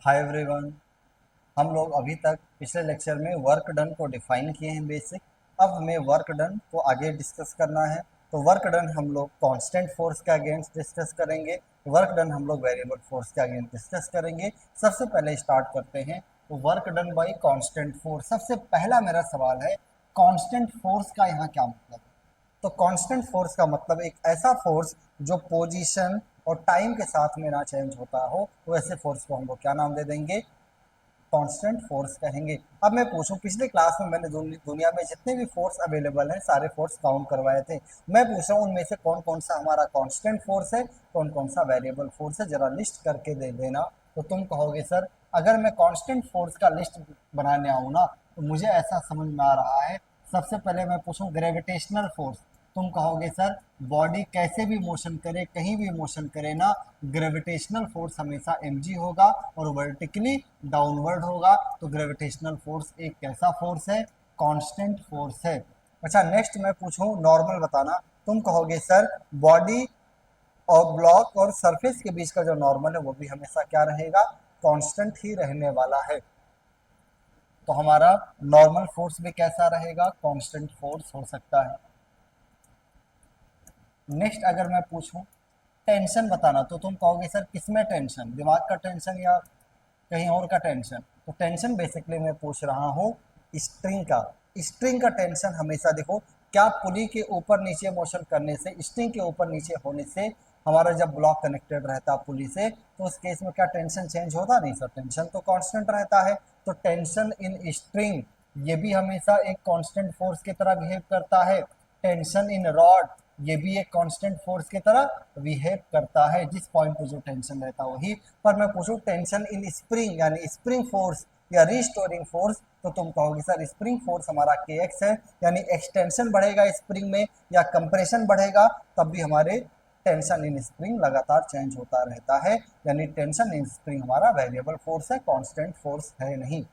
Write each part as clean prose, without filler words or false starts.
Hi everyone. हम लोग अभी तक पिछले लेक्चर में वर्क डन को डिफाइन किए हैं बेसिक। अब हमें वर्क डन को आगे डिस्कस करना है। तो वर्क डन हम लोग कांस्टेंट फोर्स के अगेंस्ट डिस्कस करेंगे, वर्क डन हम लोग वेरिएबल फोर्स के अगेंस्ट डिस्कस करेंगे। सबसे पहले स्टार्ट करते हैं। तो work done by constant force. सबसे पहला मेरा सवाल है, कांस्टेंट फोर्स का यहाँ क्या मतलब है? तो कांस्टेंट फोर्स का मतलब एक ऐसा फोर्स जो पोजीशन और टाइम के साथ में ना चेंज होता हो, तो ऐसे फोर्स को हम लोग क्या नाम दे देंगे? कांस्टेंट फोर्स कहेंगे। अब मैं पूछूं, पिछले क्लास में मैंने दुनिया में जितने भी फोर्स अवेलेबल हैं सारे फोर्स काउंट करवाए थे। मैं पूछ रहा हूं उनमें से कौन कौन सा हमारा कांस्टेंट फोर्स है, कौन कौन सा वेरिएबल फोर्स है, जरा लिस्ट करके दे देना। तो तुम कहोगे सर अगर मैं कांस्टेंट फोर्स का लिस्ट बनाने आऊँ ना तो मुझे ऐसा समझ में आ रहा है, सबसे पहले मैं पूछूं ग्रेविटेशनल फोर्स। तुम कहोगे सर बॉडी कैसे भी मोशन करे, कहीं भी मोशन करे ना, ग्रेविटेशनल फोर्स हमेशा mg होगा और वर्टिकली डाउनवर्ड होगा। तो ग्रेविटेशनल फोर्स एक कैसा फोर्स है? कांस्टेंट फोर्स है। अच्छा, नेक्स्ट मैं पूछूं नॉर्मल बताना। तुम कहोगे सर बॉडी और ब्लॉक और सरफेस के बीच का जो नॉर्मल है वो भी हमेशा क्या रहेगा? कांस्टेंट ही रहने वाला है। तो हमारा नॉर्मल फोर्स भी कैसा रहेगा? कांस्टेंट फोर्स हो सकता है। नेक्स्ट अगर मैं पूछूं टेंशन बताना, तो तुम कहोगे सर किसमें टेंशन, दिमाग का टेंशन या कहीं और का टेंशन? तो टेंशन बेसिकली मैं पूछ रहा हूँ स्ट्रिंग का। स्ट्रिंग का टेंशन हमेशा देखो, क्या पुली के ऊपर नीचे मोशन करने से, स्ट्रिंग के ऊपर नीचे होने से हमारा जब ब्लॉक कनेक्टेड रहता पुली से, तो उस केस में क्या टेंशन चेंज होता? नहीं सर, टेंशन तो कांस्टेंट रहता है। तो टेंशन इन स्ट्रिंग ये भी हमेशा एक कांस्टेंट फोर्स की तरह बिहेव करता है। टेंशन इन रॉड ये भी एक कांस्टेंट फोर्स की तरह बिहेव करता है, जिस पॉइंट पे जो टेंशन रहता है वही। पर मैं पूछूं टेंशन इन स्प्रिंग यानी स्प्रिंग फोर्स या रिस्टोरिंग फोर्स, तो तुम कहोगे सर स्प्रिंग फोर्स हमारा kx है, यानी एक्सटेंशन बढ़ेगा स्प्रिंग में या कंप्रेशन बढ़ेगा तब भी हमारे टेंशन इन स्प्रिंग लगातार चेंज होता रहता है। यानी टेंशन इन स्प्रिंग हमारा वेरिएबल फोर्स है, कांस्टेंट फोर्स है नहीं।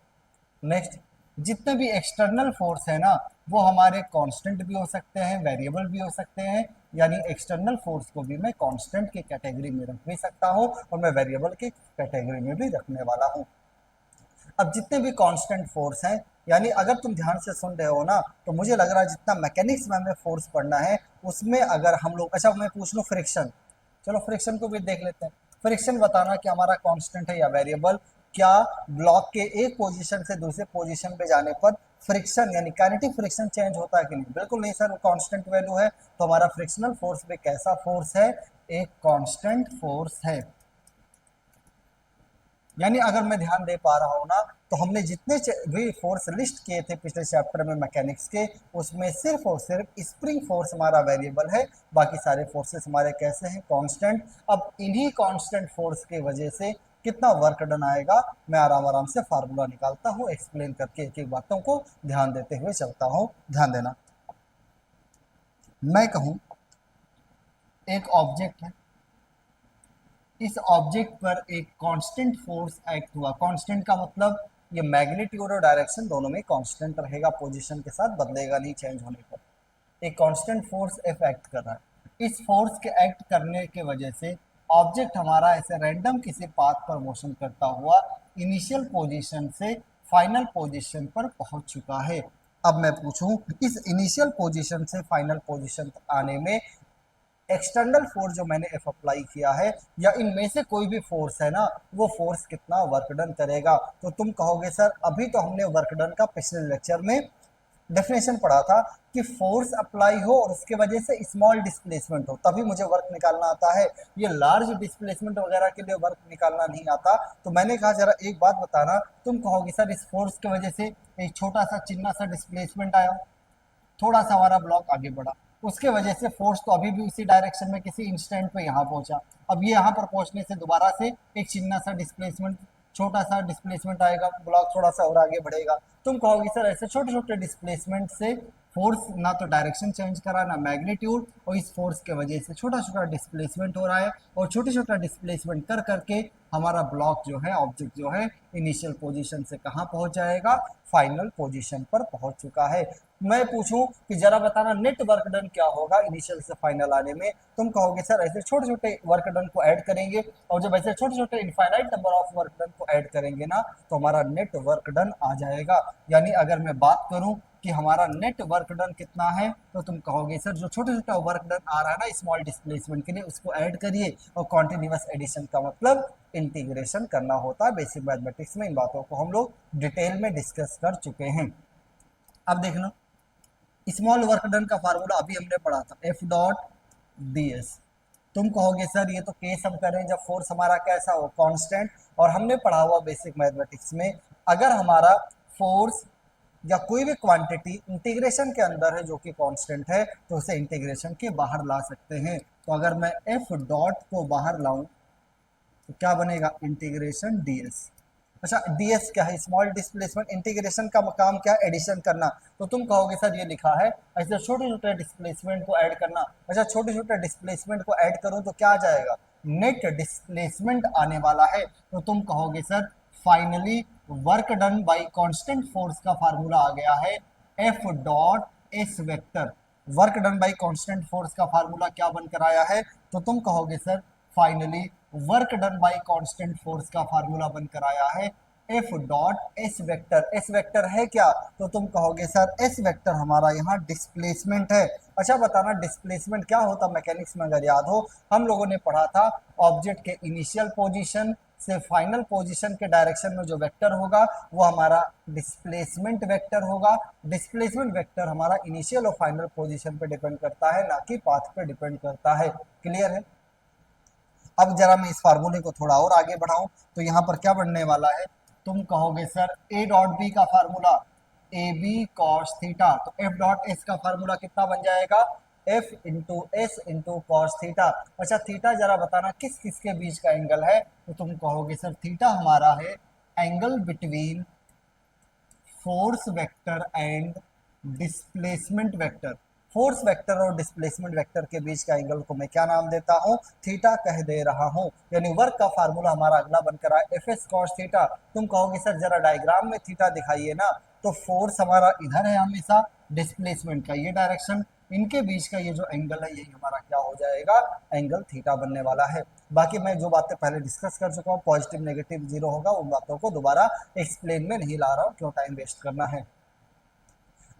नेक्स्ट, जितने भी एक्सटर्नल फोर्स है ना वो हमारे कांस्टेंट भी हो सकते हैं, वेरिएबल भी हो सकते हैं। यानी एक्सटर्नल फोर्स को भी मैं कांस्टेंट की कैटेगरी में रख भी सकता हूँ और मैं वेरिएबल की कैटेगरी में भी रखने वाला हूँ। अब जितने भी कांस्टेंट फोर्स हैं, यानी अगर तुम ध्यान से सुन रहे हो ना तो मुझे लग रहा है जितना मैकेनिक्स में हमें फोर्स पढ़ना है उसमें अगर हम लोग, अच्छा मैं पूछ लूँ फ्रिक्शन, चलो फ्रिक्शन को भी देख लेते हैं। फ्रिक्शन बताना कि हमारा कांस्टेंट है या वेरिएबल। क्या ब्लॉक के एक पोजीशन से दूसरे पोजीशन पे जाने पर फ्रिक्शन यानी काइनेटिक फ्रिक्शन चेंज होता है कि नहीं? बिल्कुल नहीं सर, वो कांस्टेंट वैल्यू है। तो हमारा फ्रिक्शनल फोर्स भी कैसा फोर्स है? एक कांस्टेंट फोर्स है। यानी अगर मैं ध्यान दे पा रहा हूं ना तो हमने जितने भी फोर्स लिस्ट किए थे पिछले चैप्टर में मैकेनिक्स के, उसमें सिर्फ और सिर्फ स्प्रिंग फोर्स हमारा वेरिएबल है, बाकी सारे फोर्सेस हमारे कैसे हैं? कांस्टेंट। अब इन्हीं कांस्टेंट फोर्स की वजह से कितना वर्क डन आएगा, मैं आराम आराम से फार्मूला निकालता हूँ, एक्सप्लेन करके एक एक बातों को ध्यान देते हुए चलता हूँ। ध्यान देना, मैं कहूँ एक ऑब्जेक्ट है, इस ऑब्जेक्ट पर एक कांस्टेंट फोर्स एक्ट हुआ। कांस्टेंट का मतलब ये मैग्नीट्यूड और डायरेक्शन दोनों में कांस्टेंट रहेगा, पोजीशन के साथ बदलेगा नहीं चेंज होने पर। एक कांस्टेंट फोर्स एफ एक्ट कर रहा है। इस फोर्स के एक्ट करने के वजह से ऑब्जेक्ट हमारा ऐसे रैंडम किसी पाथ पर मोशन करता हुआ इनिशियल पोजीशन से फाइनल पोजीशन पर पहुंच चुका है। अब मैं पूछूं इस इनिशियल पोजीशन से फाइनल पोजीशन तक आने में एक्सटर्नल फोर्स जो मैंने एफ अप्लाई किया है या इनमें से कोई भी फोर्स है ना, वो फोर्स कितना वर्क डन करेगा? तो तुम कहोगे सर अभी तो हमने वर्क डन का पिछले लेक्चर में डेफिनेशन पढ़ा था कि फोर्स अप्लाई हो और उसके वजह से स्मॉल डिस्प्लेसमेंट हो तभी मुझे वर्क निकालना आता है, ये लार्ज डिस्प्लेसमेंट वगैरह के लिए वर्क निकालना नहीं आता। तो मैंने कहा जरा एक बात बताना, तुम कहोगे सर इस फोर्स की वजह से एक छोटा सा चिन्ना सा डिस्प्लेसमेंट आया, थोड़ा सा हमारा ब्लॉक आगे बढ़ा, उसके वजह से फोर्स तो अभी भी उसी डायरेक्शन में किसी इंस्टेंट पे यहाँ पहुंचा। अब ये यहाँ पर पहुंचने से दोबारा से एक चिन्ना सा डिस्प्लेसमेंट, छोटा सा डिस्प्लेसमेंट आएगा, ब्लॉक थोड़ा सा और आगे बढ़ेगा। तुम कहोगे सर ऐसे छोटे छोटे डिस्प्लेसमेंट से फोर्स ना तो डायरेक्शन चेंज करा ना मैग्नीट्यूड, और इस फोर्स के वजह से छोटा छोटा डिस्प्लेसमेंट हो रहा है, और छोटे छोटा डिस्प्लेसमेंट कर करके हमारा ब्लॉक जो है, ऑब्जेक्ट जो है, इनिशियल पोजीशन से कहाँ पहुंच जाएगा, फाइनल पोजीशन पर पहुंच चुका है। मैं पूछूं कि जरा बताना नेट वर्क डन क्या होगा इनिशियल से फाइनल आने में, तुम कहोगे सर ऐसे छोटे छोटे वर्क डन को ऐड करेंगे, और जब ऐसे छोटे छोटे infinite number of work done को ऐड करेंगे ना तो हमारा नेट वर्क डन आ जाएगा। यानी अगर मैं बात करूं कि हमारा नेट वर्क डन कितना है, तो तुम कहोगे सर जो छोटा छोटा वर्क डन आ रहा है ना स्मॉल डिस्प्लेसमेंट के लिए, उसको ऐड करिए, और कॉन्टिन्यूअस एडिशन का मतलब इंटीग्रेशन करना होता है। बेसिक मैथमेटिक्स में इन बातों को हम लोग डिटेल में डिस्कस कर चुके हैं। अब देखना स्मॉल वर्क डन का फार्मूला अभी हमने पढ़ा था, एफ डॉट डी एस। तुम कहोगे सर ये तो केस हम करें जब फोर्स हमारा कैसा हो, कांस्टेंट, और हमने पढ़ा हुआ बेसिक मैथमेटिक्स में अगर हमारा फोर्स या कोई भी क्वांटिटी इंटीग्रेशन के अंदर है जो कि कांस्टेंट है, तो उसे इंटीग्रेशन के बाहर ला सकते हैं। तो अगर मैं एफ डॉट को बाहर लाऊं तो क्या बनेगा, इंटीग्रेशन डीएस। अच्छा डीएस क्या है, स्मॉल डिस्प्लेसमेंट। इंटीग्रेशन का काम क्या है, एडिशन करना। तो तुम कहोगे सर ये लिखा है ऐसे छोटे छोटे डिस्प्लेसमेंट को ऐड करना। अच्छा छोटे छोटे डिस्प्लेसमेंट को ऐड करूं तो क्या आ जाएगा, नेट डिस्प्लेसमेंट आने वाला है। तो तुम कहोगे sir finally work done bye constant force का फार्मूला आ गया है F dot S vector. Work done bye constant force का फार्मूला क्या बनकर आया है, तो तुम कहोगे sir finally work done bye constant force का फार्मूला बनकर आया है F dot S vector. S vector है क्या, तो तुम कहोगे सर एस वेक्टर हमारा यहाँ डिस्प्लेसमेंट है। अच्छा बताना डिस्प्लेसमेंट क्या होता, मैकेनिक्स में अगर याद हो हम लोगों ने पढ़ा था ऑब्जेक्ट के इनिशियल पोजीशन से फाइनल पोजीशन के डायरेक्शन में जो वेक्टर होगा वो हमारा डिस्प्लेसमेंट वेक्टर होगा। डिस्प्लेसमेंट वेक्टर हमारा इनिशियल और फाइनल पोजीशन पे डिपेंड करता है, ना कि पाथ पे डिपेंड करता है। क्लियर है। अब जरा मैं इस फार्मूले को थोड़ा और आगे बढ़ाऊं तो यहाँ पर क्या बनने वाला है, तुम कहोगे सर ए डॉट बी का formula A B cos theta. तो एफ डॉट एस का फार्मूला कितना बन जाएगा, F into S into cos theta. अच्छा थीटा जरा बताना किस किस के बीच का एंगल है, तो तुम कहोगे सर थीटा हमारा है angle between force vector and displacement vector. Force vector और डिस्प्लेसमेंट वेक्टर के बीच का एंगल को मैं क्या नाम देता हूं, थीटा कह दे रहा हूं। यानी वर्क का फार्मूला हमारा अगला बनकर आया एफ एस कॉस थीटा। तुम कहोगे सर जरा डायग्राम में थीटा दिखाइए ना, तो फोर्स हमारा इधर है हमेशा, डिस्प्लेसमेंट का ये डायरेक्शन, इनके बीच का ये जो एंगल है यही हमारा क्या हो जाएगा, एंगल थीटा बनने वाला है। बाकी मैं जो बातें पहले डिस्कस कर चुका हूँ पॉजिटिव नेगेटिव जीरो होगा, उन बातों को दोबारा एक्सप्लेन में नहीं ला रहा हूँ, क्यों टाइम वेस्ट करना है।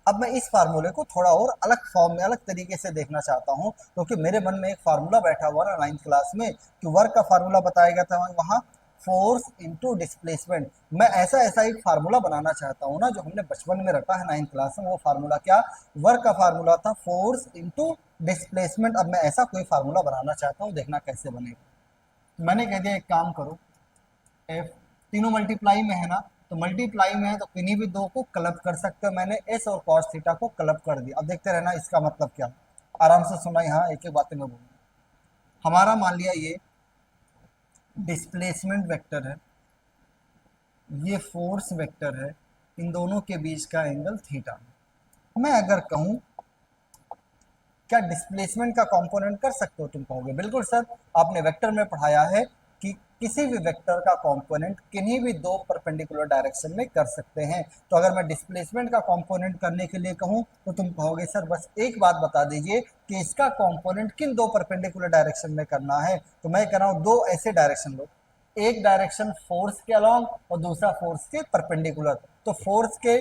अब मैं इस फार्मूले को थोड़ा और अलग फॉर्म में अलग तरीके से देखना चाहता हूं, क्योंकि मेरे मन में एक फार्मूला बैठा हुआ ना 9th क्लास में कि वर्क का फार्मूला बताया गया था वहां फोर्स इनटू डिस्प्लेसमेंट। मैं ऐसा ऐसा एक फार्मूला बनाना चाहता हूं ना जो हमने बचपन में रखा है 9th क्लास में। वो फार्मूला क्या, वर्क का फार्मूला था फोर्स इनटू डिस्प्लेसमेंट। अब मैं ऐसा कोई फार्मूला बनाना चाहता हूँ, देखना कैसे बनेगा। मैंने कह दिया एक काम करो, एफ तीनों मल्टीप्लाई में है ना, तो मल्टीप्लाई में है तो किन्हीं भी दो को क्लब कर सकते हो। मैंने एस और कॉस थीटा को क्लब कर दिया। अब देखते रहना इसका मतलब क्या, आराम से सुना, यहाँ एक एक बातें मैं बोलूंगा। हमारा मान लिया ये डिस्प्लेसमेंट वेक्टर है, ये फोर्स वेक्टर है, इन दोनों के बीच का एंगल थीटा। मैं अगर कहूं क्या डिस्प्लेसमेंट का कंपोनेंट कर सकते हो, तुम कहोगे बिल्कुल सर, आपने वेक्टर में पढ़ाया है कि किसी भी वेक्टर का कंपोनेंट किन्हीं भी दो परपेंडिकुलर डायरेक्शन में कर सकते हैं। तो अगर मैं डिस्प्लेसमेंट का कंपोनेंट करने के लिए कहूं तो तुम कहोगे सर बस एक बात बता दीजिए कि इसका कंपोनेंट किन दो परपेंडिकुलर डायरेक्शन में करना है। तो मैं कह रहा हूं दो ऐसे डायरेक्शन लो, एक डायरेक्शन फोर्स के अलोंग और दूसरा फोर्स के परपेंडिकुलर। तो फोर्स के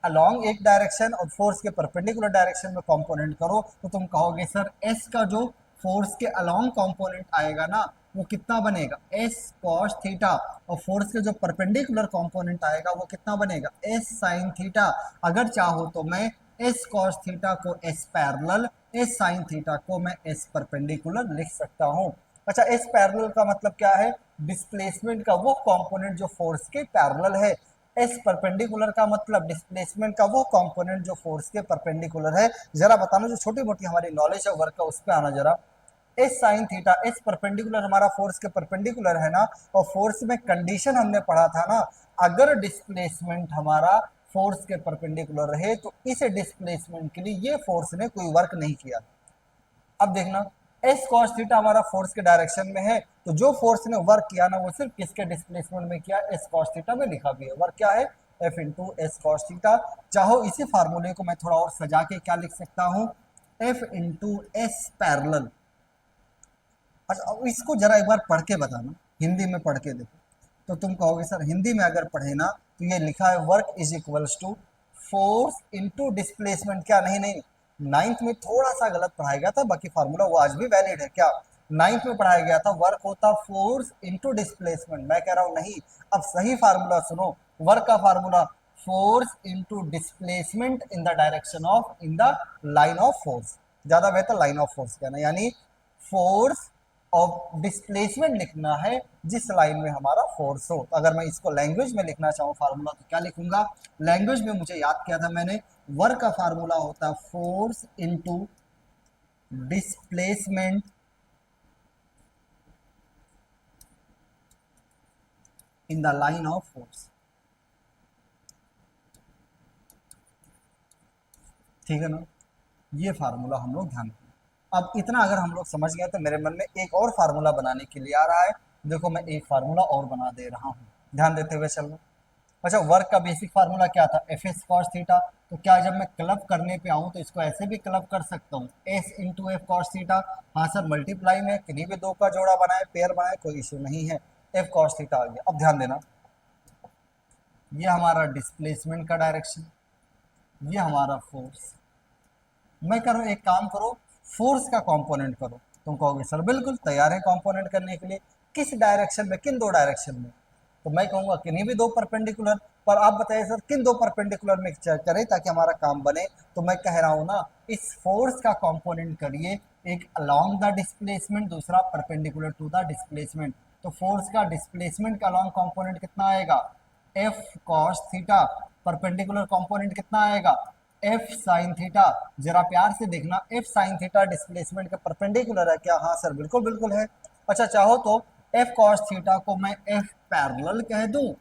अलोंग एक डायरेक्शन और फोर्स के परपेंडिकुलर डायरेक्शन में कंपोनेंट करो, तो तुम कहोगे सर एस का जो फोर्स के अलोंग कंपोनेंट आएगा ना वो कितना बनेगा, एस कॉस थीटा, और फोर्स के जो परपेंडिकुलर कंपोनेंट आएगा वो कितना बनेगा, एस साइन थीटा। अगर चाहो तो मैं एस कॉस थीटा को S parallel, S sine theta को मैं एस परपेंडिकुलर लिख सकता हूँ। अच्छा एस पैरेलल का मतलब क्या है, डिस्प्लेसमेंट का वो कंपोनेंट जो फोर्स के पैरेलल है। एस परपेंडिकुलर का मतलब डिस्प्लेसमेंट का वो कंपोनेंट जो फोर्स के परपेंडिकुलर है। जरा बताना जो छोटी मोटी हमारी नॉलेज है वर्क का उस पर आना जरा। S sine theta, S perpendicular हमारा फोर्स के परपेंडिकुलर है ना, और फोर्स में कंडीशन हमने पढ़ा था ना, अगर डिस्प्लेसमेंट हमारा फोर्स के परपेंडिकुलर रहे तो इस डिस्प्लेसमेंट के लिए ये फोर्स ने कोई वर्क नहीं किया। अब देखना एस कॉस थीटा हमारा फोर्स के डायरेक्शन में है, तो जो फोर्स ने वर्क किया ना वो सिर्फ किसके डिस्प्लेसमेंट में किया, एस कॉस थीटा में लिखा भी है। वर्क क्या है, F into S cos theta. चाहो इसी फार्मूले को मैं थोड़ा और सजा के क्या लिख सकता हूं, एफ इंटू एस पैरेलल। अच्छा अब इसको जरा एक बार पढ़ के बताना, हिंदी में पढ़ के देखो तो तुम कहोगे सर हिंदी में अगर पढ़े ना तो ये लिखा है work is equals to force into displacement. क्या नहीं नहीं, नाइन्थ में थोड़ा सा गलत पढ़ाया गया था, बाकी फार्मूला वो आज भी वैलिड है। क्या नाइन्थ में पढ़ाया गया था वर्क होता फोर्स इनटू डिस्प्लेसमेंट, मैं कह रहा हूं नहीं, अब सही फार्मूला सुनो, वर्क का formula force into displacement in the direction of, in the line of force, ज्यादा बेहतर लाइन ऑफ फोर्स कहना, यानी फोर्स और डिस्प्लेसमेंट लिखना है जिस लाइन में हमारा फोर्स हो। तो अगर मैं इसको लैंग्वेज में लिखना चाहूँ फार्मूला तो क्या लिखूंगा, लैंग्वेज में मुझे याद किया था मैंने, वर्क का फार्मूला होता है force into displacement in the line of force. ठीक है ना, ये फार्मूला हम लोग ध्यान रखें। अब इतना अगर हम लोग समझ गए तो मेरे मन में एक और फार्मूला बनाने के लिए आ रहा है। देखो मैं एक फार्मूला और बना दे रहा हूँ, ध्यान देते हुए चलना। अच्छा वर्क का बेसिक फार्मूला क्या था, एफ एस कॉस थीटा। तो क्या जब मैं क्लब करने पे आऊँ तो इसको ऐसे भी क्लब कर सकता हूँ, S into F cos theta. हाँ सर मल्टीप्लाई में किन्हीं भी दो का जोड़ा बनाए, पेयर बनाए, कोई इशू नहीं है, एफ कॉस थीटा आ गया। अब ध्यान देना, ये हमारा डिस्प्लेसमेंट का डायरेक्शन, ये हमारा फोर्स। मैं करूँ एक काम करो, फोर्स का कंपोनेंट करो। तुम कहोगे सर बिल्कुल तैयार है कंपोनेंट करने के लिए, किस डायरेक्शन में, किन दो डायरेक्शन में, तो मैं कहूंगा किन्हीं भी दो परपेंडिकुलर। पर आप बताइए सर किन दो परपेंडिकुलर में करें ताकि हमारा काम बने, तो मैं कह रहा हूं ना इस फोर्स का कंपोनेंट करिए, एक अलोंग द डिस्प्लेसमेंट, दूसरा परपेंडिकुलर टू द डिस्प्लेसमेंट। तो फोर्स का डिस्प्लेसमेंट का अलोंग कंपोनेंट कितना आएगा, F cos theta, perpendicular component कितना आएगा, एफ साइन थीटा। जरा प्यार से देखना, एफ साइन थीटा डिस्प्लेसमेंट के परपेंडिकुलर है क्या, हाँ सर बिल्कुल बिल्कुल है। अच्छा चाहो तो एफ कॉस थीटा को मैं एफ पैरेलल कह दूं,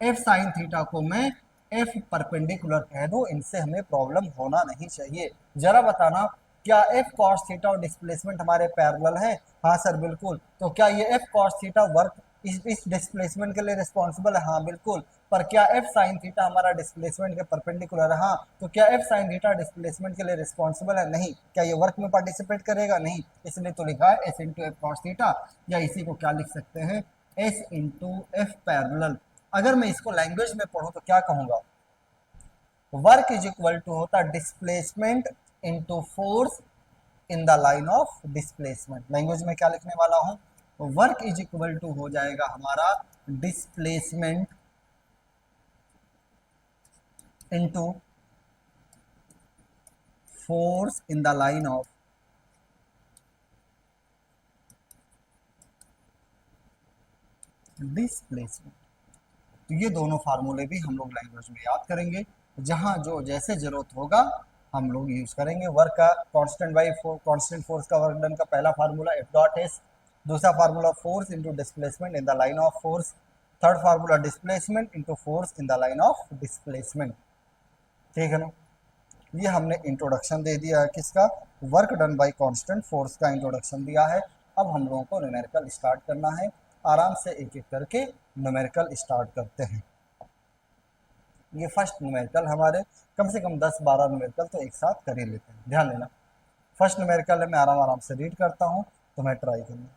एफ साइन थीटा को मैं एफ परपेंडिकुलर कह दूं, इनसे हमें प्रॉब्लम होना नहीं चाहिए। जरा बताना क्या एफ कॉस थीटा और डिस्प्लेसमेंट हमारे पैरेलल है, हाँ सर बिल्कुल। तो क्या ये एफ कॉस थीटा वर्क इस डिस्प्लेसमेंट के लिए रिस्पॉन्सिबल है, हाँ बिल्कुल। पर क्या एफ साइन थीटा हमारा डिस्प्लेसमेंट के परपेंडिकुलर है, हाँ। तो क्या एफ साइन थीटा डिस्प्लेसमेंट के लिए रिस्पॉन्सिबल है, नहीं। क्या ये वर्क में पार्टिसिपेट करेगा, नहीं। इसलिए तो लिखा है S into F cos theta, या इसी को क्या लिख सकते हैं, एस इंटू एफ पैरेलल। अगर मैं इसको लैंग्वेज में पढ़ूं तो क्या कहूंगा, वर्क इज इक्वल टू होता displacement into force in the line of displacement. Language में क्या लिखने वाला हूं, वर्क इज इक्वल टू हो जाएगा हमारा displacement into force in the line of displacement. तो ये दोनों फार्मूले भी हम लोग लैंग्वेज में याद करेंगे, जहां जो जैसे जरूरत होगा हम लोग यूज करेंगे। वर्क का कांस्टेंट बाई कांस्टेंट फोर्स का वर्क डन का पहला फार्मूला एफ डॉट एस, दूसरा formula force into displacement in the line of force, third formula displacement into force in the line of displacement. ठीक है ना, ये हमने इंट्रोडक्शन दे दिया है किसका, work done by constant force का इंट्रोडक्शन दिया है। अब हम लोगों को न्यूमेरिकल स्टार्ट करना है, आराम से एक एक करके न्यूमेरिकल स्टार्ट करते हैं। ये फर्स्ट न्यूमेरिकल हमारे कम से कम 10-12 न्यूमेरिकल तो एक साथ कर ही लेते हैं, ध्यान देना। फर्स्ट न्यूमेरिकल है, मैं आराम से रीड करता हूँ, तो मैं ट्राई करूँगा।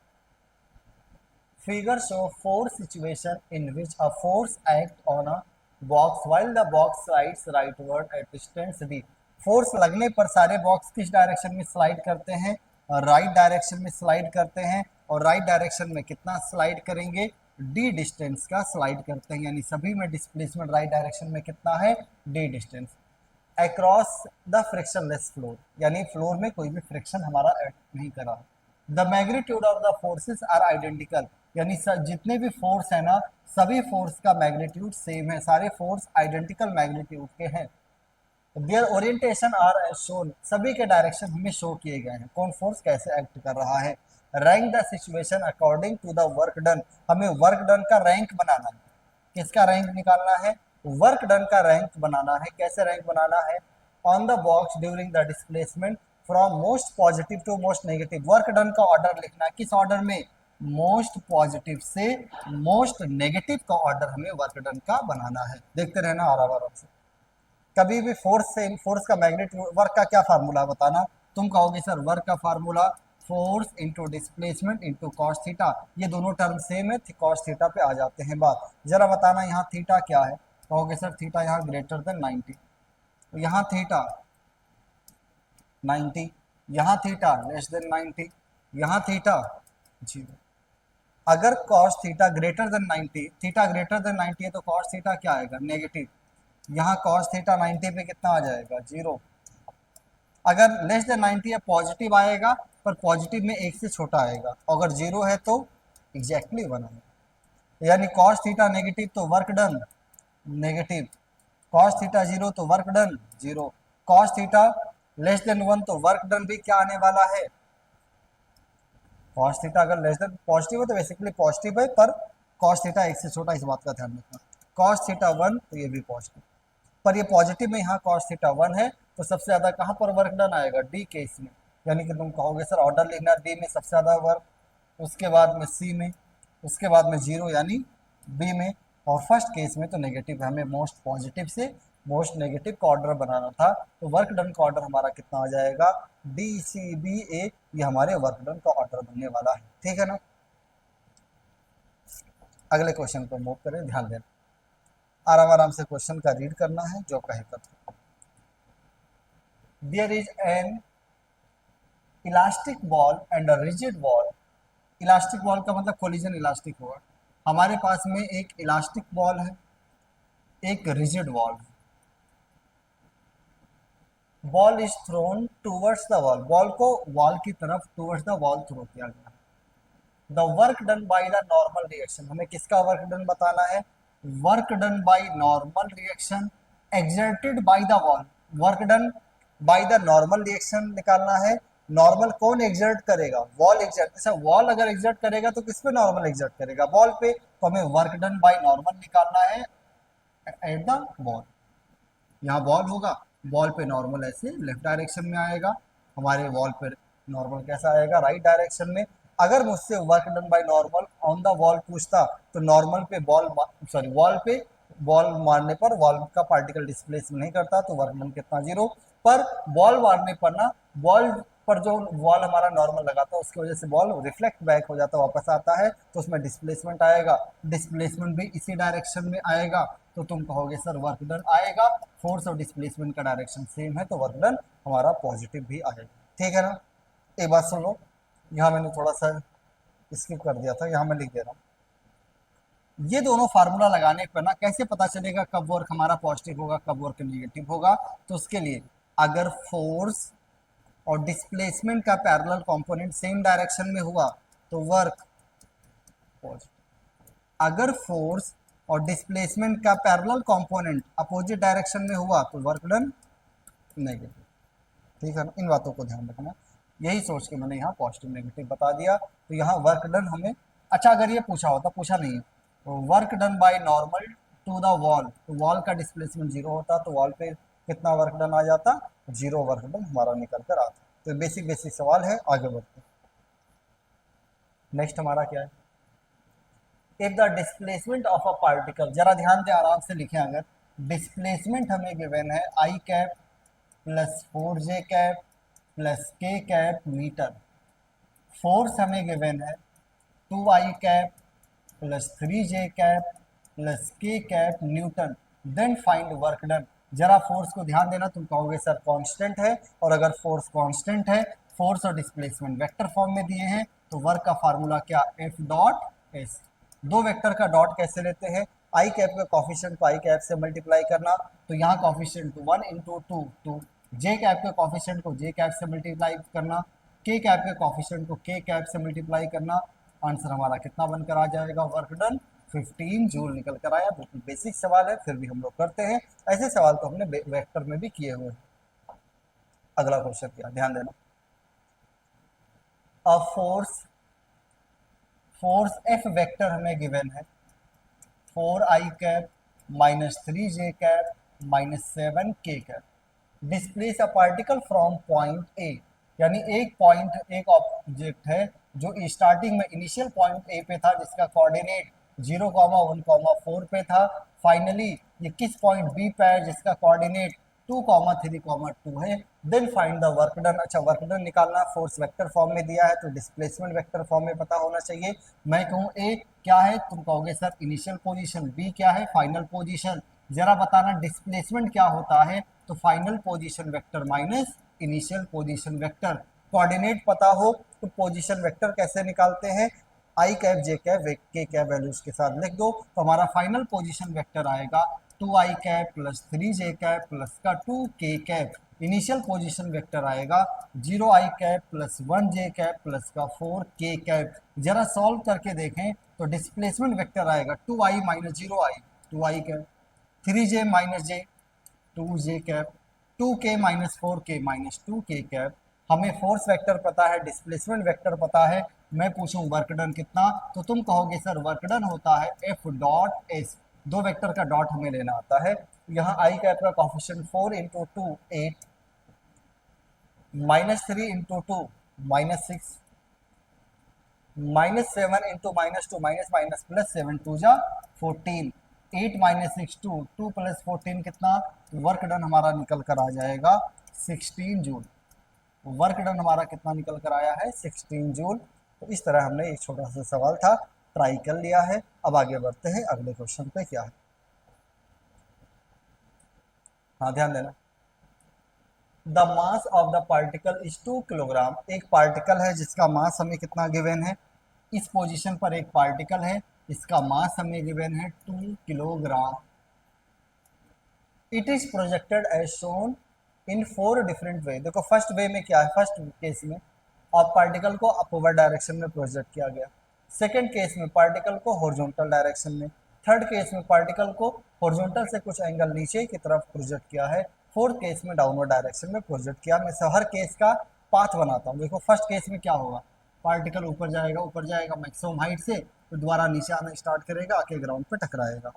Figure show 4 situation in which a force act on a box while the box slides rightward at distance D. Force लगने पर सारे बॉक्स किस डायरेक्शन में स्लाइड करते हैं, राइट डायरेक्शन में स्लाइड करते हैं। और राइट डायरेक्शन में कितना स्लाइड करेंगे, डी डिस्टेंस का स्लाइड करते हैं, यानी सभी में डिस्प्लेसमेंट राइट डायरेक्शन में कितना है, D distance. Across the frictionless floor, यानी फ्लोर में कोई भी फ्रिक्शन हमारा एक्ट नहीं करा। The magnitude of the forces are identical, यानी जितने भी फोर्स है ना सभी फोर्स का मैग्नीट्यूड सेम है, सारे फोर्स आइडेंटिकल मैग्नीट्यूड के हैं। देयर ओरिएंटेशन आर शोन, सभी के डायरेक्शन हमें शो किए गए हैं, कौन फोर्स कैसे एक्ट कर रहा है। Rank the situation according to the work done, हमें वर्क डन का रैंक बनाना है, किसका रैंक निकालना है, वर्क डन का रैंक बनाना है। कैसे रैंक बनाना है? On the box during the displacement from most positive to most negative. Work done का ऑर्डर लिखना है, किस ऑर्डर में? मोस्ट पॉजिटिव से मोस्ट नेगेटिव का ऑर्डर हमें वर्क डन का बनाना है। देखते रहना आराम आराम से। कभी भी फोर्स से फोर्स का मैग्नीट्यूड, वर्क का क्या फार्मूला बताना? तुम कहोगे सर वर्क का formula force into displacement into cos theta, ये दोनों टर्म सेम है, कॉस थीटा पे आ जाते हैं बात। जरा बताना यहाँ थीटा क्या है? कहोगे सर थीटा यहाँ ग्रेटर देन 90, तो यहाँ थीटा 90, यहाँ थीटा लेस देन 90, यहाँ थीटा 0। अगर cos theta greater than 90, theta greater than 90 है तो cos थीटा क्या आएगा? नेगेटिव। यहाँ cos थीटा 90 पे कितना आ जाएगा? 0। अगर लेस देन 90 है पॉजिटिव आएगा, पर पॉजिटिव में एक से छोटा आएगा। अगर 0 है तो एग्जैक्टली 1 आएगा। यानी cos थीटा नेगेटिव तो work done negative, cos theta 0 तो work done 0, cos theta less than 1 तो वर्क डन भी क्या आने वाला है? cos थीटा अगर लेस देन पॉजिटिव है तो बेसिकली पॉजिटिव है, पर cos थीटा एक से छोटा, इस बात का ध्यान रखना। cos थीटा 1 तो ये भी पॉजिटिव, पर ये पॉजिटिव में यहाँ cos थीटा 1 है, तो सबसे ज़्यादा कहाँ पर वर्क डन आएगा? डी केस में। यानी कि तुम कहोगे सर ऑर्डर लिखना, डी में सबसे ज़्यादा वर्क, उसके बाद में सी में, उसके बाद में 0 यानी बी में, और फर्स्ट केस में तो नेगेटिव है। हमें मोस्ट पॉजिटिव से मोस्ट नेगेटिव का ऑर्डर बनाना था, तो वर्क डन का ऑर्डर हमारा कितना आ जाएगा? डी सी बी ए, ये हमारे वर्क डन का ऑर्डर बनने वाला है। ठीक है ना? अगले क्वेश्चन को मूव करें, ध्यान देना, आराम आराम से क्वेश्चन का रीड करना है जो कहे कर। There is an elastic ball and a rigid ball. Elastic ball का मतलब कोलिजन इलास्टिक होगा। हमारे पास में एक इलास्टिक बॉल है, एक रिजिड बॉल है। Ball is throne towards the wall, ball को वॉल की तरफ टूवर्ड्स द वॉल थ्रो किया गया। The work done by the normal reaction, हमें किसका वर्क डन बताना है? Work done by normal reaction exerted by the wall. Work done by the normal reaction निकालना है। नॉर्मल कौन एग्जर्ट करेगा? Wall exert. अच्छा, वॉल अगर एग्जर्ट करेगा तो किस पे नॉर्मल एग्जर्ट करेगा? बॉल पे। तो हमें वर्क डन बाय नॉर्मल निकालना है एट द बॉल। यहाँ बॉल होगा, बॉल पे नॉर्मल ऐसे लेफ्ट डायरेक्शन में आएगा, हमारे वॉल पे नॉर्मल कैसा आएगा? राइट डायरेक्शन में। अगर मुझसे work done by normal on the wall पूछता तो नॉर्मल पे बॉल, सॉरी वॉल पे बॉल मारने पर वॉल का पार्टिकल डिस्प्लेसमेंट नहीं करता, तो वर्क डन कितना? 0। पर बॉल मारने पर ना, बॉल पर जो वॉल हमारा नॉर्मल लगाता है उसकी वजह से बॉल रिफ्लेक्ट बैक हो जाता है, वापस आता है, तो उसमें डिस्प्लेसमेंट आएगा। डिस्प्लेसमेंट भी इसी डायरेक्शन में आएगा, तो तुम कहोगे सर वर्क डन आएगा। फोर्स और डिस्प्लेसमेंट का डायरेक्शन सेम है, तो वर्क डन हमारा पॉजिटिव भी आएगा। ठीक है ना? एक बात सुन लो, यहाँ मैंने थोड़ा सा स्किप कर दिया था, यहाँ मैं लिख दे रहा हूँ। ये दोनों फार्मूला लगाने पर ना कैसे पता चलेगा कब वर्क हमारा पॉजिटिव होगा, कब वर्क नेगेटिव होगा? तो उसके लिए अगर फोर्स और डिस्प्लेसमेंट का पैरेलल कंपोनेंट सेम डायरेक्शन में हुआ तो वर्क पॉजिटिव। अगर फोर्स और डिस्प्लेसमेंट का पैरेलल कंपोनेंट अपोजिट डायरेक्शन में हुआ तो वर्क डन नेगेटिव। ठीक है ना? इन बातों को ध्यान रखना। यही सोच के मैंने यहाँ पॉजिटिव नेगेटिव बता दिया। तो यहाँ वर्क डन हमें, अच्छा अगर ये पूछा होता, पूछा नहीं है, तो work done by normal to the wall, तो वॉल का डिस्प्लेसमेंट 0 होता, तो वॉल पे कितना वर्क डन आ जाता? 0 वर्क डन हमारा निकल कर आता। तो बेसिक बेसिक सवाल है, आगे बढ़ते हैं। नेक्स्ट हमारा क्या है? If the displacement of a particle, जरा ध्यान से आराम से लिखें, अगर डिस्प्लेसमेंट हमें गिवन है i cap plus 4j cap plus k cap metre, force हमें गिवन है 2i cap plus 3j cap plus k cap newton, then find work done. जरा फोर्स को ध्यान देना, तुम कहोगे सर कांस्टेंट है, और अगर फोर्स कांस्टेंट है, फोर्स और डिस्प्लेसमेंट वेक्टर फॉर्म में दिए हैं, तो वर्क का फार्मूला क्या? F dot S. दो वेक्टर का डॉट कैसे लेते हैं? आई कैप के कॉफिशिएंट को आई कैप से मल्टीप्लाई करना, तो यहाँ कॉफिशिएंट 1 इंटू 2, जे कैप के कॉफिशिएंट को जे कैप से मल्टीप्लाई करना, के कैप के कॉफिशिएंट को के कैप से मल्टीप्लाई करना, आंसर हमारा कितना बनकर आ जाएगा? वर्क डन 15 जूल निकल कर आया। बिल्कुल बेसिक सवाल है, फिर भी हम लोग करते हैं। ऐसे सवाल तो हमने वेक्टर में भी किए हुए हैं। अगला क्वेश्चन क्या, ध्यान देना। अ फोर्स एफ वेक्टर हमें गिवन है 4i cap -3j cap -7k cap. Displace a particle from point A, यानी एक पॉइंट, एक ऑब्जेक्ट है जो स्टार्टिंग में इनिशियल पॉइंट ए पे था जिसका कोऑर्डिनेट 0,1,4 पे था, फाइनली ये किस पॉइंट बी पे है जिसका कोऑर्डिनेट 2,3,2 है। Then find the work done. अच्छा, वर्क डन निकालना फोर्स वेक्टर फॉर्म में दिया है तो डिस्प्लेसमेंट वेक्टर फॉर्म में पता होना चाहिए। मैं कहूँ ए क्या है, तुम कहोगे सर इनिशियल पोजीशन, बी क्या है फाइनल पोजीशन। जरा बताना डिस्प्लेसमेंट क्या होता है, तो final position vector minus initial position vector. Coordinate पता हो तो पोजीशन वेक्टर कैसे निकालते हैं, I cap J cap K cap values के साथ लिख दो, तो हमारा फाइनल पोजीशन वेक्टर आएगा 2i cap plus 3j cap plus का 2k cap. Initial position vector आएगा 0i cap plus 1j cap plus का 4k कैप। जरा सॉल्व करके देखें तो डिस्प्लेसमेंट वेक्टर आएगा 2i minus 0i 2i cap, 3j minus j 2j cap, 2k minus 4k minus 2k cap. हमें force vector पता है, डिस्प्लेसमेंट वेक्टर पता है। मैं पूछूं वर्क डन कितना, तो तुम कहोगे सर वर्क डन होता है एफ डॉट एस, दो वेक्टर का डॉट हमें लेना आता है। यहाँ आई कैप का coefficient 4 into 2 8, -3 into 2 -6, -7 into -2 minus minus plus 7 2 जा 14, 8 -6 2, 2 प्लस 14 कितना, वर्क डन हमारा निकल कर आ जाएगा 16 जूल। वर्क डन हमारा कितना निकल कर आया है 16 जूल। तो इस तरह हमने एक छोटा सा सवाल था ट्राई कर लिया है। अब आगे बढ़ते हैं अगले क्वेश्चन पे, क्या है, हाँ ध्यान देना। The mass of the particle is 2 kilogram. एक पार्टिकल है जिसका मास हमें कितना गिवन है, इस पोजीशन पर एक पार्टिकल है, इसका मास हमें गिवन है 2 kilogram. It is projected as shown in 4 different way. देखो फर्स्ट वे में क्या है, फर्स्ट केस में और पार्टिकल को अपवर्ड डायरेक्शन में प्रोजेक्ट किया गया, सेकंड केस में पार्टिकल को हॉरिजॉन्टल डायरेक्शन में, थर्ड केस में पार्टिकल को हॉरिजॉन्टल से कुछ एंगल नीचे की तरफ प्रोजेक्ट किया है, फोर्थ केस में डाउनवर्ड डायरेक्शन में प्रोजेक्ट किया। मैं हर केस का पाथ बनाता हूँ। देखो फर्स्ट केस में क्या होगा, पार्टिकल ऊपर जाएगा मैक्सिमम हाइट से, तो दोबारा नीचे आना स्टार्ट करेगा, आके ग्राउंड पे टकराएगा।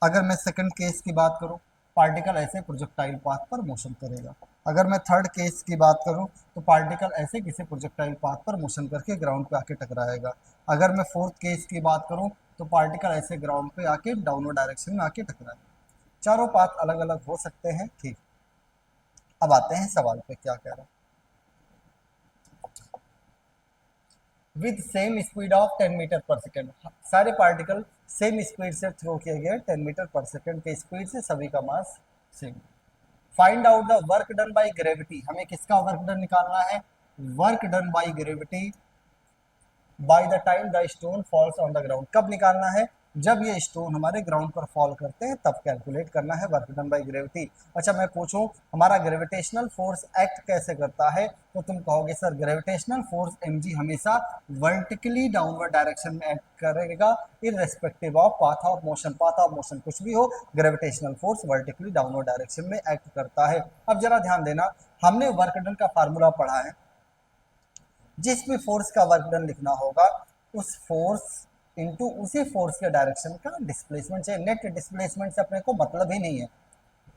अगर मैं सेकंड केस की बात करूं, पार्टिकल ऐसे प्रोजेक्टाइल पाथ पर मोशन करेगा। अगर मैं थर्ड केस की बात करूं तो पार्टिकल ऐसे किसी प्रोजेक्टाइल पाथ पर मोशन करके ग्राउंड पे आके टकराएगा। अगर मैं फोर्थ केस की बात करूं तो पार्टिकल ऐसे ग्राउंड पे आके डाउनवर्ड डायरेक्शन में आके टकराएगा। चारों पाथ अलग अलग हो सकते हैं, ठीक। अब आते हैं सवाल पे, क्या कह रहा है, with same speed of 10 metre पर सेकेंड। सारे पार्टिकल सेम स्पीड से थ्रो किए गए, 10 मीटर पर सेकेंड के स्पीड से, सभी का mass same. Find out the work done by gravity. हमें किसका वर्क डन निकालना है, work done by gravity by the time the stone falls on the ground. कब निकालना है, जब ये स्टोन हमारे ग्राउंड पर फॉल करते हैं तब कैलकुलेट करना है वर्क डन बाय ग्रेविटी। अच्छा मैं पूछूं हमारा ग्रेविटेशनल फोर्स एक्ट कैसे करता है, तो तुम कहोगे सर ग्रेविटेशनल फोर्स mg हमेशा वर्टिकली डाउनवर्ड डायरेक्शन में एक्ट करेगा, irrespective of path of motion. Path of motion कुछ भी हो, gravitational force vertically downward direction में एक्ट करता है। अब जरा ध्यान देना, हमने वर्क डन का फार्मूला पढ़ा है, जिस भी फोर्स का वर्क डन लिखना होगा उस फोर्स इनटू उसी फोर्स के डायरेक्शन का डिस्प्लेसमेंट से, नेट डिस्प्लेसमेंट से अपने को मतलब ही नहीं है।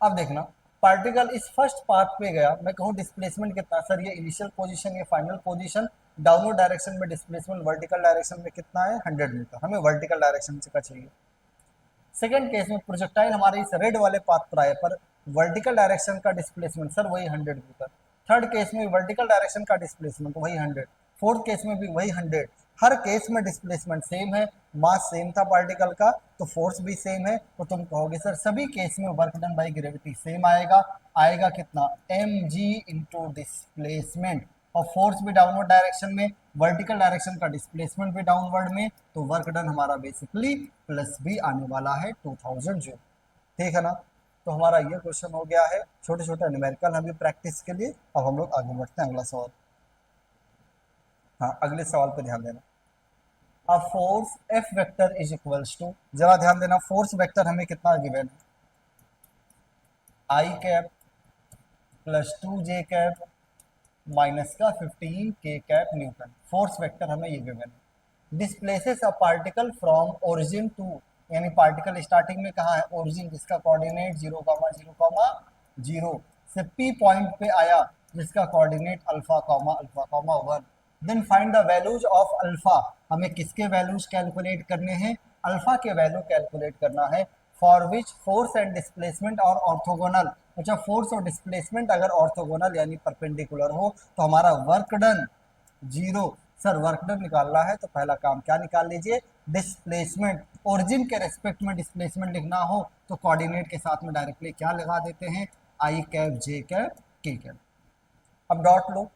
अब देखना पार्टिकल इस फर्स्ट पाथ पे गया, मैं कहूँ डिस्प्लेसमेंट कितना, सर ये इनिशियल पोजीशन, ये फाइनल पोजीशन, डाउनवर्ड डायरेक्शन में डिस्प्लेसमेंट वर्टिकल डायरेक्शन में कितना है 100 मीटर, हमें वर्टिकल डायरेक्शन से का चाहिए। सेकेंड केस में प्रोजेक्टाइल हमारे इस रेड वाले पाथ पर आए, पर वर्टिकल डायरेक्शन का डिस्प्लेसमेंट सर वही 100 मीटर। थर्ड केस में वर्टिकल डायरेक्शन का डिस्प्लेसमेंट वही 100, फोर्थ केस में भी वही 100। हर केस में डिस्प्लेसमेंट सेम है, मास सेम था पार्टिकल का, तो फोर्स भी सेम है। तो तुम कहोगे सर सभी केस में work done by gravity same आएगा। आएगा कितना, mg इंटू डिस्प्लेसमेंट, और फोर्स भी डाउनवर्ड डायरेक्शन में, वर्टिकल डायरेक्शन का डिस्प्लेसमेंट भी डाउनवर्ड में, तो वर्क डन हमारा बेसिकली प्लस भी आने वाला है 2000 जूल। ठीक है ना, तो हमारा ये क्वेश्चन हो गया है, छोटे छोटे न्यूमेरिकल अभी प्रैक्टिस के लिए। अब हम लोग आगे बढ़ते हैं, अगला सवाल। हाँ अगले सवाल पे ध्यान देना, a force F vector is equals to, जरा ध्यान देना फोर्स वेक्टर हमें कितना गिवन है, i cap plus 2j cap minus का 15k cap Newton. Force vector हमें ये गिवन है। Displaces a particle from origin to यानी पार्टिकल स्टार्टिंग में कहाँ है, ओरिजिन जिसका कोऑर्डिनेट 0,0,0 से पी पॉइंट पे आया जिसका coordinate alpha comma alpha comma 1। Then find the values of alpha, हमें किसके वैल्यूज कैलकुलेट करने हैं, अल्फा के वैल्यू कैलकुलेट करना है। For which force and displacement और ऑर्थोगोनल, अच्छा फोर्स और डिस्प्लेसमेंट अगर ऑर्थोगोनल यानी परपेंडिकुलर हो तो हमारा work done 0। Sir work done निकालना है तो पहला काम क्या निकाल लीजिए, डिस्प्लेसमेंट। ओरिजिन के रेस्पेक्ट में डिस्प्लेसमेंट लिखना हो तो कोऑर्डिनेट के साथ में डायरेक्टली क्या लगा देते हैं, I cap J cap K cap. अब डॉट लो,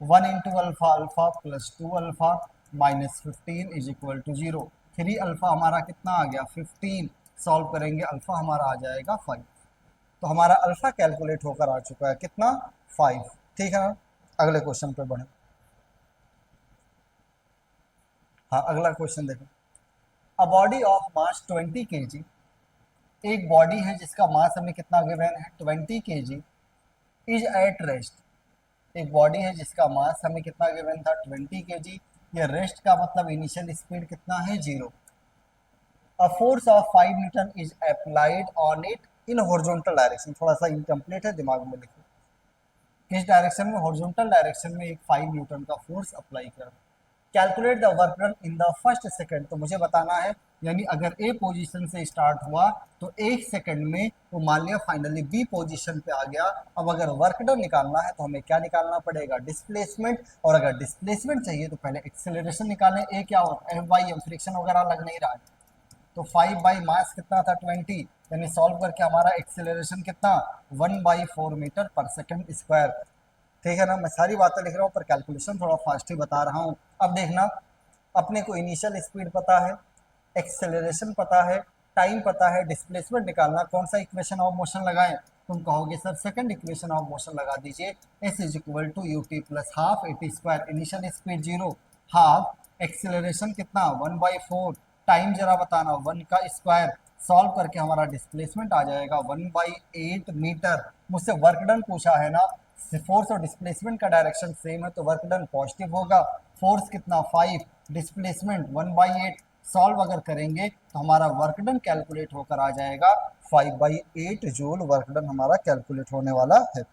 1 into alpha alpha plus 2 alpha minus 15 is equal to 0। 3 alpha हमारा कितना आ गया 15, सॉल्व करेंगे अल्फा हमारा आ जाएगा 5। तो हमारा अल्फा कैलकुलेट होकर आ चुका है कितना 5। ठीक है ना, अगले क्वेश्चन पे बढ़े। हाँ अगला क्वेश्चन देखो, अ बॉडी ऑफ मास 20 kg, एक बॉडी है जिसका मास हमें कितना गिवन है 20 kg, इज एट रेस्ट। एक बॉडी है जिसका मास हमें कितना गिवन था 20 kg, ये रेस्ट का मतलब इनिशियल स्पीड कितना है 0। A force of 5 Newton is applied on it in horizontal direction, थोड़ा सा इनकम्प्लीट है दिमाग में लिखो, किस डायरेक्शन में, हॉरिजॉन्टल डायरेक्शन में एक 5 न्यूटन का फोर्स अप्लाई कर। Calculate the work done in the first second, तो मुझे बताना है यानी अगर ए पोजीशन से स्टार्ट हुआ तो 1 सेकंड में वो मान लिया फाइनली बी पोजीशन पे आ गया। अब अगर वर्क डन निकालना है तो हमें क्या निकालना पड़ेगा, डिस्प्लेसमेंट। और अगर डिस्प्लेसमेंट चाहिए तो पहले एक्सेलरेशन निकालें, ए क्या होता है F/m, फ्रिक्शन वगैरह लग नहीं रहा है। तो 5 बाई मास कितना था 20, यानी सॉल्व करके हमारा एक्सेलरेशन कितना 1/4 मीटर पर सेकंड स्क्वायर। ठीक है ना, मैं सारी बातें लिख रहा हूँ पर कैलकुलेशन थोड़ा फास्ट ही बता रहा हूँ। अब देखना, अपने को इनिशियल स्पीड पता है, एक्सेलरेशन पता है, टाइम पता है, डिस्प्लेसमेंट निकालना, कौन सा इक्वेशन ऑफ मोशन लगाएं, तुम कहोगे sir second equation of motion लगा दीजिए, s is equal to u t plus half a t square. Initial speed 0, half acceleration कितना 1/4, टाइम जरा बताना 1 का स्क्वायर, सॉल्व करके हमारा डिस्प्लेसमेंट आ जाएगा 1/8 मीटर। मुझसे वर्क डन पूछा है ना, फोर्स और डिस्प्लेसमेंट का डायरेक्शन सेम है तो वर्क डन पॉजिटिव होगा। फोर्स कितना 5, डिस्प्लेसमेंट 1/8, सॉल्व अगर करेंगे तो हमारा वर्क डन कैलकुलेट होकर आ जाएगा 5/8 जूल वर्क डन हमारा कैलकुलेट होने वाला है।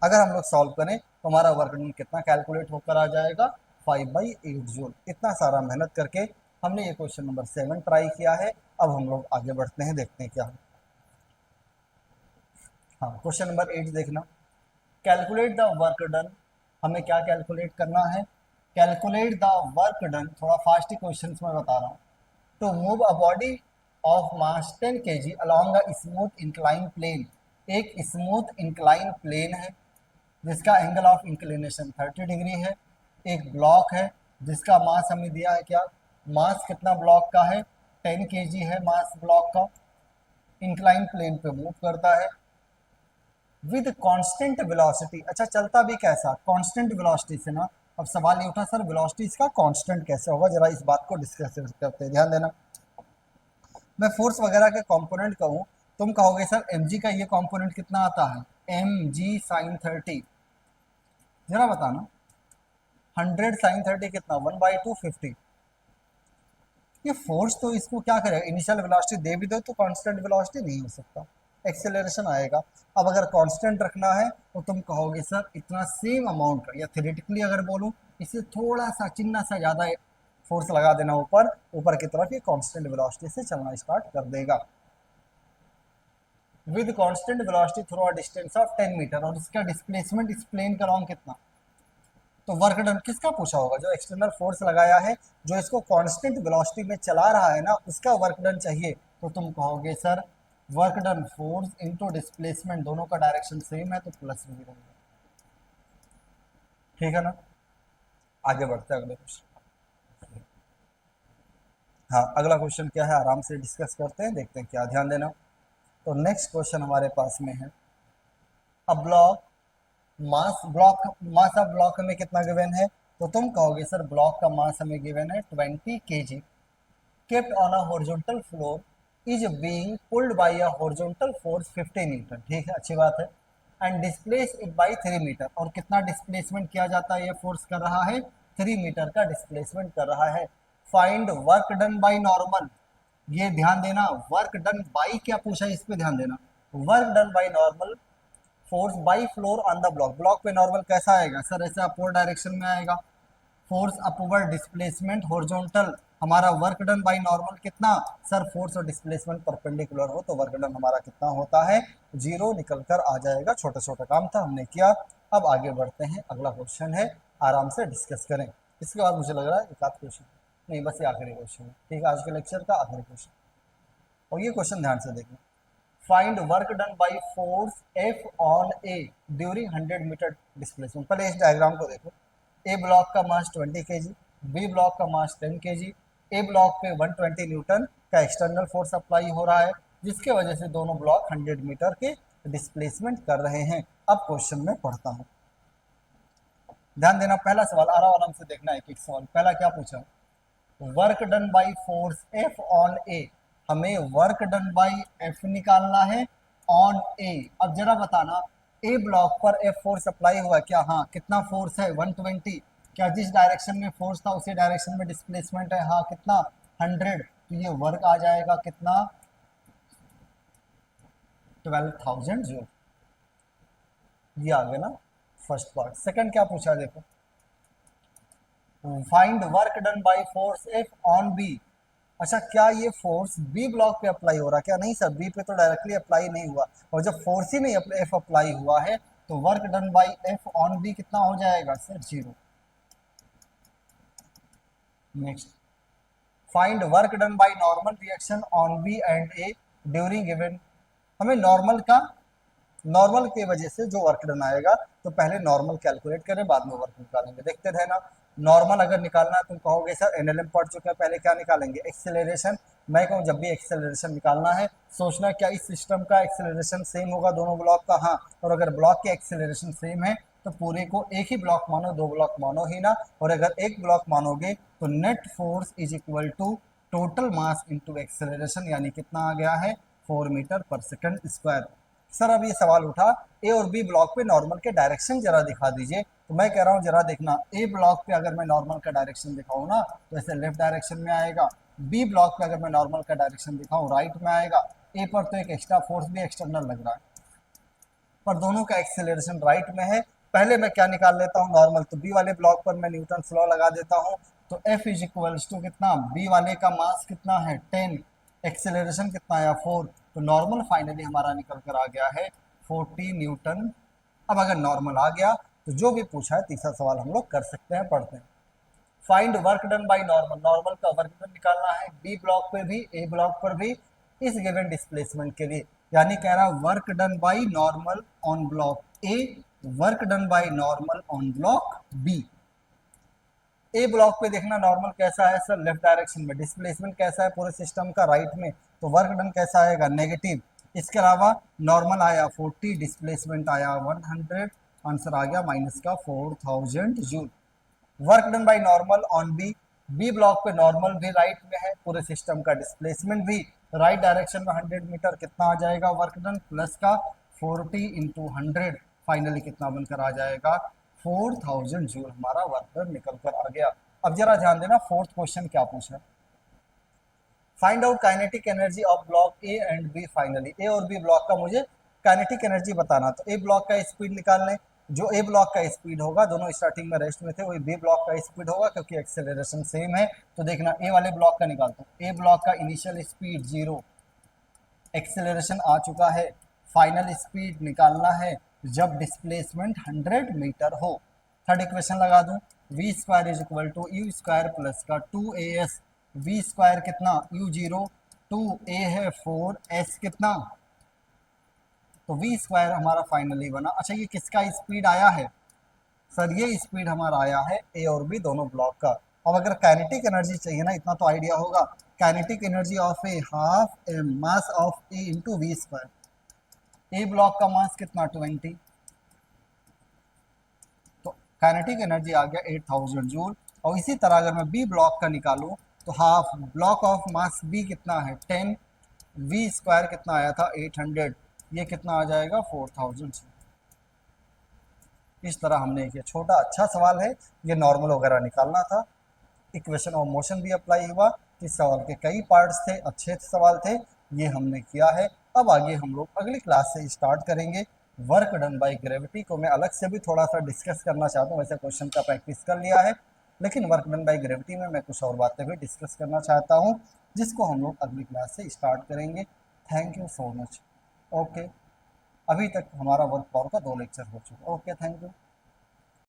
अगर हम लोग सॉल्व करें तो हमारा वर्क डन कितना कैलकुलेट होकर आ जाएगा 5/8 जूल। इतना सारा मेहनत करके हमने ये क्वेश्चन नंबर 7 ट्राई किया है। अब हम लोग आगे बढ़ते हैं, देखते हैं क्या है। हाँ क्वेश्चन नंबर 8 देखना, कैलकुलेट द वर्क डन, हमें क्या कैलकुलेट करना है, कैलकुलेट द वर्क डन। थोड़ा फास्ट ही क्वेश्चन में बता रहा हूँ। To move a body of mass 10 kg along a smooth incline plane, एक स्मूथ इंक्लाइन प्लेन है जिसका एंगल ऑफ इंक्लिनेशन 30 डिग्री है। एक ब्लॉक है जिसका मास हमें दिया है क्या, मास कितना ब्लॉक का है 10 kg है मास ब्लॉक का, इंक्लाइन प्लेन पे मूव करता है विद कांस्टेंट वेलोसिटी। अच्छा चलता भी कैसा, कांस्टेंट वेलोसिटी से ना। अब सवाल ये उठा सर वेलोसिटी इसका कांस्टेंट कैसे होगा, जरा इस बात को डिस्कस करते हैं, ध्यान देना। मैं फोर्स वगैरह के कंपोनेंट कहूँ, तुम कहोगे सर mg का ये कंपोनेंट कितना आता है, mg sin 30, जरा बताना 100 sin 30 कितना 1/250। ये फोर्स तो इसको क्या करेगा, इनिशियल वेलोसिटी दे भी दो तो कांस्टेंट वेलोसिटी नहीं हो सकता, एक्सेलरेशन आएगा। अब अगर कांस्टेंट रखना है तो तुम कहोगे सर इतना सेम अमाउंट का, या थ्योरेटिकली अगर बोलूँ इससे थोड़ा सा चिन्ना सा ज़्यादा फोर्स लगा देना ऊपर ऊपर की तरफ, ये कांस्टेंट वेलोसिटी से चलना स्टार्ट कर देगा with constant velocity through a distance of 10 metre. और इसका डिस्प्लेसमेंट इस प्लेन का लॉन्ग कितना, तो वर्क डन किसका पूछा होगा, जो एक्सटर्नल फोर्स लगाया है, जो इसको कांस्टेंट वेलोसिटी में चला रहा है ना, उसका वर्क डन चाहिए। तो तुम कहोगे sir work done force into displacement, दोनों का डायरेक्शन सेम है तो प्लस में रहेगा। ठीक है ना, आगे बढ़ते हैं अगले क्वेश्चन। हाँ अगला क्वेश्चन क्या है, आराम से डिस्कस करते हैं, देखते हैं क्या, ध्यान देना। तो नेक्स्ट क्वेश्चन हमारे पास में है, a block mass, block mass of block हमें कितना गिवन है, तो तुम कहोगे सर ब्लॉक का मास हमें गिवन है 20 kg, kept on a horizontal floor is being pulled by a horizontal force 50 newton. ठीक है, अच्छी बात है। And displace it by 3 metre, और कितना डिस्प्लेसमेंट किया जाता है, ये फोर्स कर रहा है 3 मीटर का डिस्प्लेसमेंट कर रहा है। Find work done by normal, ये ध्यान देना, वर्क डन बाई क्या पूछा है, इस पे ध्यान देना। Work done by normal force by floor on the block, block पे नॉर्मल कैसा आएगा सर, ऐसे अपवर्ड डायरेक्शन में आएगा। फोर्स अपवर्ड डिस्प्लेसमेंट हॉरिजॉन्टल, हमारा वर्क डन बाई नॉर्मल कितना सर, फोर्स और डिस्प्लेसमेंट परपेंडिकुलर हो तो वर्क डन हमारा कितना होता है, 0 निकल कर आ जाएगा। छोटा छोटा काम था, हमने किया। अब आगे बढ़ते हैं, अगला क्वेश्चन है, आराम से डिस्कस करें। इसके बाद मुझे लग रहा है एक आध क्वेश्चन नहीं, बस ये आखिरी क्वेश्चन है, ठीक है, आज के लेक्चर का आखिरी क्वेश्चन। और ये क्वेश्चन ध्यान से देखना, find work done by force F on A during 100 metre displacement. पहले इस डायग्राम को देखो, ए ब्लॉक का मास 20 kg, बी ब्लॉक का मास 10 kg, ए ब्लॉक पे 120 न्यूटन का एक्सटर्नल फोर्स अप्लाई हो रहा है, जिसके वजह से दोनों ब्लॉक 100 मीटर के डिस्प्लेसमेंट कर रहे हैं। अब क्वेश्चन में पढ़ता हूँ, ध्यान देना। पहला सवाल आराम से देखना, एक एक सवाल। पहला क्या पूछा, work done by force F on A, हमें वर्क डन बाई एफ निकालना है ऑन ए। अब जरा बताना, ए ब्लॉक पर एफ फोर्स अप्लाई हुआ क्या, हाँ, कितना फोर्स है 120, क्या जिस डायरेक्शन में फोर्स था उसी डायरेक्शन में डिस्प्लेसमेंट है, हाँ, कितना 100, तो ये वर्क आ जाएगा कितना 12,000 जूल। ये आ गया ना फर्स्ट पार्ट। सेकंड क्या पूछा देखो, find work done by force F on B. अच्छा, क्या ये फोर्स बी ब्लॉक पे अप्लाई हो रहा है क्या, नहीं सर, बी पे तो डायरेक्टली अप्लाई नहीं हुआ, और जब फोर्स ही नहीं एफ अप्लाई हुआ है तो work done by F on B कितना हो जाएगा sir, 0। Next, find work done by normal reaction on B and A during given, हमें नॉर्मल की वजह से जो वर्क डन आएगा तो पहले नॉर्मल कैलकुलेट करें, बाद में वर्क निकालेंगे। देखते रहना, नॉर्मल अगर निकालना है तुम कहोगे सर एनएलएम पढ़ चुके हैं, पहले क्या निकालेंगे, एक्सेलरेशन। मैं कहूँ जब भी एक्सेलरेशन निकालना है सोचना क्या इस सिस्टम का एक्सेलरेशन सेम होगा दोनों ब्लॉक का, हाँ, और अगर ब्लॉक के एक्सेलरेशन सेम है तो पूरे को एक ही ब्लॉक मानो, दो ब्लॉक मानो ही ना। और अगर एक ब्लॉक मानोगे तो net force is equal to total mass into acceleration, यानी कितना आ गया है 4 मीटर पर सेकंड स्क्वायर। सर अब ये सवाल उठा, ए और बी ब्लॉक पे नॉर्मल के डायरेक्शन जरा दिखा दीजिए, तो मैं कह रहा हूँ जरा देखना, ए ब्लॉक पे अगर मैं नॉर्मल का डायरेक्शन दिखाऊँ ना तो ऐसे लेफ्ट डायरेक्शन में आएगा, बी ब्लॉक पे अगर मैं नॉर्मल का डायरेक्शन दिखाऊँ राइट में आएगा। ए पर तो एक एक्स्ट्रा फोर्स भी एक्सटर्नल लग रहा है, पर दोनों का एक्सेलरेशन राइट में है। पहले मैं क्या निकाल लेता हूँ नॉर्मल, तो बी वाले ब्लॉक पर मैं न्यूटन लॉ लगा देता हूँ, तो एफ इज इक्वल्स टू कितना, बी वाले का मास कितना है 10, एक्सेलरेशन कितना आया 4, तो नॉर्मल फाइनली हमारा निकल कर आ गया है 40 न्यूटन। अब अगर नॉर्मल आ गया तो जो भी पूछा है तीसरा सवाल हम लोग कर सकते हैं, पढ़ते हैं। Find work done by normal, normal का वर्क डन निकालना है बी ब्लॉक पे भी ए ब्लॉक पर भी इस गिवन डिस्प्लेसमेंट के लिए, यानी कह रहा work done by normal on block A, work done by normal on block B. A block पे देखना नॉर्मल कैसा है सर, लेफ्ट डायरेक्शन में, डिस्प्लेसमेंट कैसा है पूरे सिस्टम का राइट में, तो वर्क डन कैसा आएगा नेगेटिव। इसके अलावा नॉर्मल आया 40, डिस्प्लेसमेंट आया 100, आंसर आ गया माइनस का 4000 joule. Work done by normal on B, B block पे नॉर्मल भी राइट में है, पूरे सिस्टम का डिस्प्लेसमेंट भी राइट डायरेक्शन में 100 मीटर, कितना आ जाएगा वर्क डन प्लस का 40 इंटू 100, फाइनली कितना बनकर आ जाएगा 4000 जूल, हमारा वर्क डन निकल कर आ गया। अब जरा ध्यान देना, फोर्थ क्वेश्चन क्या पूछा, find out kinetic energy of block A and B. Finally A और बी ब्लॉक का मुझे काइनेटिक एनर्जी बताना, तो ए ब्लॉक का स्पीड निकाल लें, जो ए ब्लॉक का स्पीड होगा, दोनों स्टार्टिंग में रेस्ट में थे, वही बी ब्लॉक का स्पीड होगा क्योंकि एक्सेलरेशन सेम है। तो देखना ए वाले ब्लॉक का निकालता हूँ, ए ब्लॉक का इनिशियल स्पीड 0, एक्सेलरेशन आ चुका है, फाइनल स्पीड निकालना है जब डिस्प्लेसमेंट 100 मीटर हो। थर्ड इक्वेशन लगा दूं, v square is equal to u square plus का 2as, वी स्क्वायर कितना u0, 2a है 4s कितना, तो वी स्क्वायर हमारा फाइनली बना। अच्छा ये किसका स्पीड आया है सर, ये स्पीड हमारा आया है ए और बी दोनों ब्लॉक का। अब अगर काइनेटिक एनर्जी चाहिए ना, इतना तो आइडिया होगा, kinetic energy of A half a mass of A into v square, A block का मास कितना 20, तो काइनेटिक एनर्जी आ गया 8000 जूल। और इसी तरह अगर मैं बी ब्लॉक का निकालूं तो half block of mass B कितना है 10, वी स्क्वायर कितना आया था 800, ये कितना आ जाएगा 4000। इस तरह हमने किया, छोटा अच्छा सवाल है, ये नॉर्मल वगैरह निकालना था। इक्वेशन ऑफ मोशन भी अप्लाई हुआ। इस सवाल के कई पार्ट्स थे, अच्छे सवाल थे, ये हमने किया है। अब आगे हम लोग अगली क्लास से स्टार्ट करेंगे। वर्क डन बाय ग्रेविटी को मैं अलग से भी थोड़ा सा डिस्कस करना चाहता हूँ। वैसे क्वेश्चन का प्रैक्टिस कर लिया है, लेकिन वर्क डन बाय ग्रेविटी में मैं कुछ और बातें भी डिस्कस करना चाहता हूँ, जिसको हम लोग अगली क्लास से स्टार्ट करेंगे। Thank you so much. Okay, अभी तक हमारा वर्क पावर का 2 लेक्चर हो चुका। Okay, thank you.